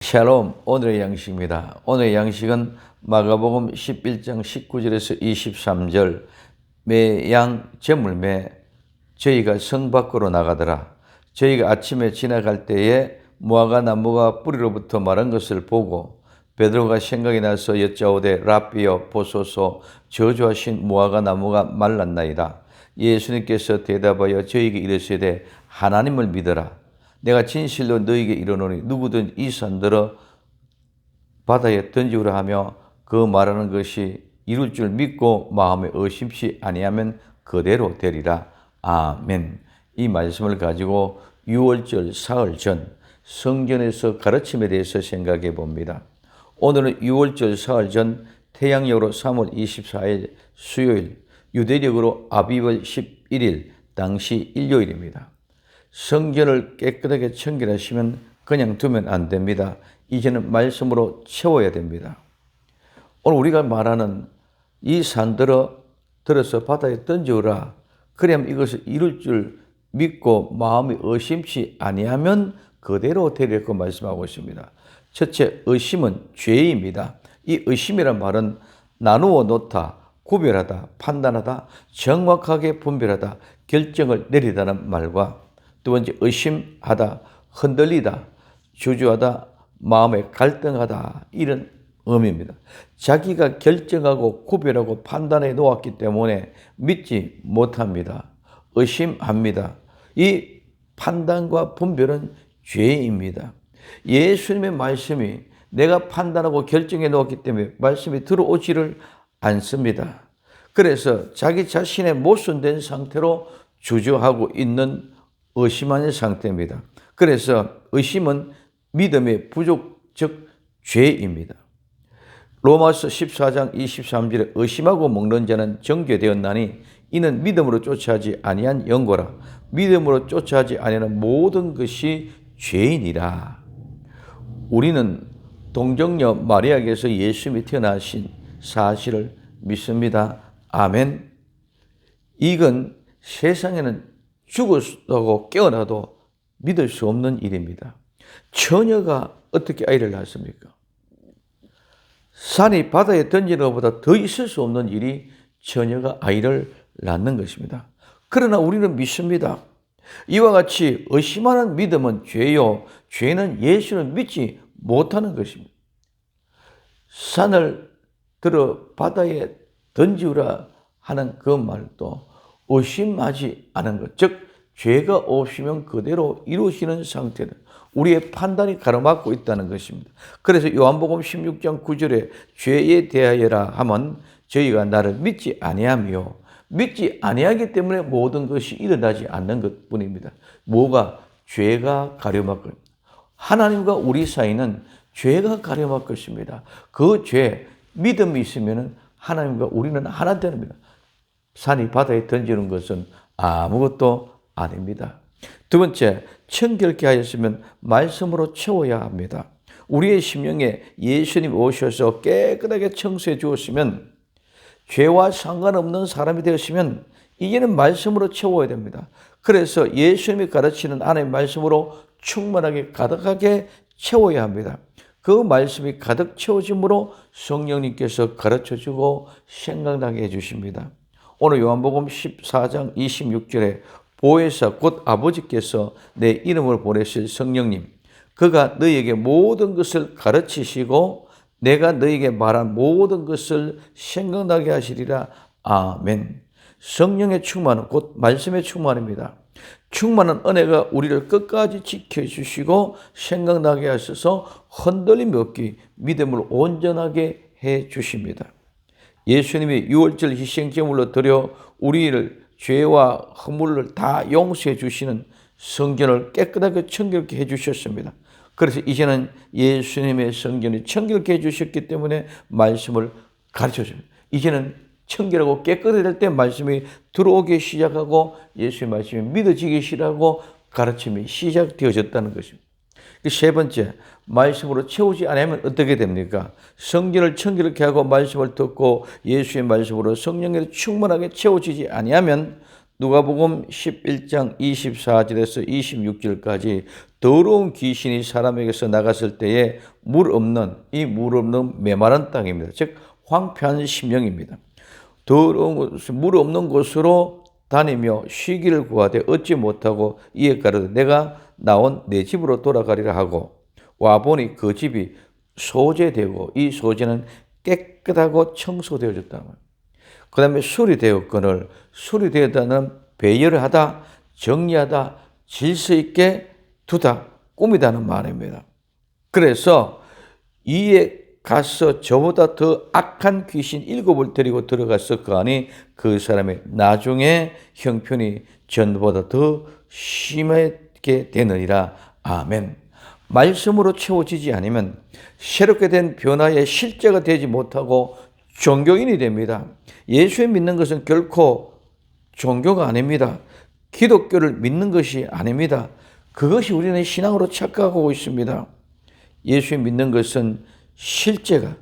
샬롬, 오늘의 양식입니다. 오늘의 양식은 마가복음 11장 19절에서 23절 매양 제물매 저희가 성 밖으로 나가더라. 저희가 아침에 지나갈 때에 무화과 나무가 뿌리로부터 마른 것을 보고 베드로가 생각이 나서 여짜오되 랍비여 보소서 저주하신 무화과 나무가 말랐나이다. 예수님께서 대답하여 저희에게 이르시되 하나님을 믿어라. 내가 진실로 너에게 이르노니 누구든 이 산들어 바다에 던지우라 하며 그 말하는 것이 이룰 줄 믿고 마음에 의심치 아니하면 그대로 되리라. 아멘. 이 말씀을 가지고 6월절 사흘 전 성전에서 가르침에 대해서 생각해 봅니다. 오늘은 6월절 사흘 전 태양력으로 3월 24일 수요일, 유대력으로 아비월 11일 당시 일요일입니다. 성전을 깨끗하게 청결하시면 그냥 두면 안 됩니다. 이제는 말씀으로 채워야 됩니다. 오늘 우리가 말하는 이 산들어 들어서 바다에 던져오라. 그러면 이것을 이룰 줄 믿고 마음이 의심치 아니하면 그대로 되리라고 말씀하고 있습니다. 첫째, 의심은 죄입니다. 이 의심이란 말은 나누어 놓다, 구별하다, 판단하다, 정확하게 분별하다, 결정을 내리다는 말과 두 번째, 의심하다, 흔들리다, 주저하다, 마음에 갈등하다, 이런 의미입니다. 자기가 결정하고 구별하고 판단해 놓았기 때문에 믿지 못합니다. 의심합니다. 이 판단과 분별은 죄입니다. 예수님의 말씀이 내가 판단하고 결정해 놓았기 때문에 말씀이 들어오지를 않습니다. 그래서 자기 자신의 모순된 상태로 주저하고 있는 의심하는 상태입니다. 그래서 의심은 믿음의 부족, 즉 죄입니다. 로마서 14장 23절에 의심하고 먹는 자는 정죄되었나니 이는 믿음으로 쫓아하지 아니한 영고라. 믿음으로 쫓아하지 아니하는 모든 것이 죄인이라. 우리는 동정녀 마리아에게서 예수님이 태어나신 사실을 믿습니다. 아멘. 이건 세상에는 죽었다고 깨어나도 믿을 수 없는 일입니다. 처녀가 어떻게 아이를 낳습니까? 산이 바다에 던지는 것보다 더 있을 수 없는 일이 처녀가 아이를 낳는 것입니다. 그러나 우리는 믿습니다. 이와 같이 의심하는 믿음은 죄요. 죄는 예수를 믿지 못하는 것입니다. 산을 들어 바다에 던지우라 하는 그 말도 의심하지 않은 것, 즉 죄가 없으면 그대로 이루시는 상태다. 우리의 판단이 가로막고 있다는 것입니다. 그래서 요한복음 16장 9절에 죄에 대하여라 하면 저희가 나를 믿지 아니하며 믿지 아니하기 때문에 모든 것이 일어나지 않는 것뿐입니다. 뭐가? 죄가 가려막고 하나님과 우리 사이는 죄가 가려막고 있습니다. 그 죄, 믿음이 있으면 하나님과 우리는 하나 됩니다. 산이 바다에 던지는 것은 아무것도 아닙니다. 두 번째, 청결케 하였으면 말씀으로 채워야 합니다. 우리의 심령에 예수님 오셔서 깨끗하게 청소해 주었으면 죄와 상관없는 사람이 되었으면 이제는 말씀으로 채워야 됩니다. 그래서 예수님이 가르치는 하나님의 말씀으로 충만하게 가득하게 채워야 합니다. 그 말씀이 가득 채워짐으로 성령님께서 가르쳐주고 생각나게 해주십니다. 오늘 요한복음 14장 26절에 보혜사 곧 아버지께서 내 이름을 보내실 성령님, 그가 너희에게 모든 것을 가르치시고 내가 너희에게 말한 모든 것을 생각나게 하시리라. 아멘. 성령의 충만은 곧 말씀의 충만입니다. 충만한 은혜가 우리를 끝까지 지켜주시고 생각나게 하셔서 흔들림이 없기 믿음을 온전하게 해주십니다. 예수님이 6월절 희생제물로 드려 우리를 죄와 허물을 다 용서해 주시는 성전을 깨끗하게 청결케 해주셨습니다. 그래서 이제는 예수님의 성전이 청결케 해주셨기 때문에 말씀을 가르쳐줍니다. 이제는 청결하고 깨끗해질 때 말씀이 들어오기 시작하고 예수의 말씀이 믿어지기 시작하고 가르침이 시작되어졌다는 것입니다. 세 번째, 말씀으로 채우지 않으면 어떻게 됩니까? 성전을 청결케 하고 말씀을 듣고 예수의 말씀으로 성령으로 충만하게 채워지지 아니하면 누가복음 11장 24절에서 26절까지 더러운 귀신이 사람에게서 나갔을 때에 물 없는 메마른 땅입니다. 즉 황폐한 심령입니다. 더러운 곳, 물 없는 곳으로 다니며 쉬기를 구하되 얻지 못하고 이에 가로되 내가 나온 내 집으로 돌아가리라 하고 와보니 그 집이 소재되고 이 소재는 깨끗하고 청소되어졌다. 그 다음에 수리되었거늘 수리되었다는 배열을 하다, 정리하다, 질서 있게 두다, 꾸미다는 말입니다. 그래서 이에 가서 저보다 더 악한 귀신 7을 데리고 들어가서 그 안에 그 사람의 나중에 형편이 전보다 더 심하게 되느니라. 아멘. 말씀으로 채워지지 않으면 새롭게 된 변화의 실제가 되지 못하고 종교인이 됩니다. 예수에 믿는 것은 결코 종교가 아닙니다. 기독교를 믿는 것이 아닙니다. 그것이 우리는 신앙으로 착각하고 있습니다. 예수에 믿는 것은 실제가,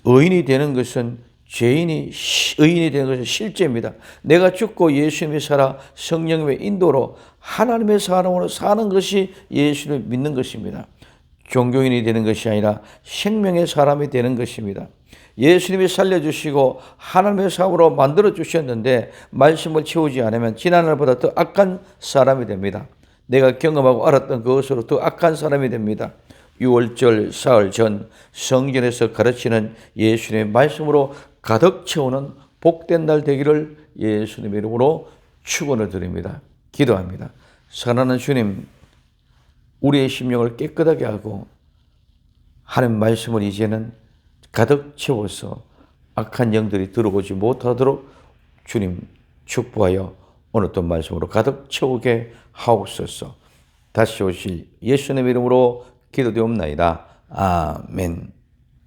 의인이 되는 것은 의인이 되는 것은 실제입니다. 내가 죽고 예수님이 살아 성령님의 인도로 하나님의 사람으로 사는 것이 예수를 믿는 것입니다. 종교인이 되는 것이 아니라 생명의 사람이 되는 것입니다. 예수님이 살려주시고 하나님의 사람으로 만들어주셨는데 말씀을 채우지 않으면 지난날보다 더 악한 사람이 됩니다. 내가 경험하고 알았던 그것으로 더 악한 사람이 됩니다. 6월절 사흘 전 성전에서 가르치는 예수님의 말씀으로 가득 채우는 복된 날 되기를 예수님의 이름으로 축원을 드립니다. 기도합니다. 사랑하는 주님, 우리의 심령을 깨끗하게 하고 하나님 말씀을 이제는 가득 채워서 악한 영들이 들어오지 못하도록 주님 축복하여 오늘 또 말씀으로 가득 채우게 하옵소서. 다시 오실 예수님의 이름으로 기도되옵나이다. 아멘.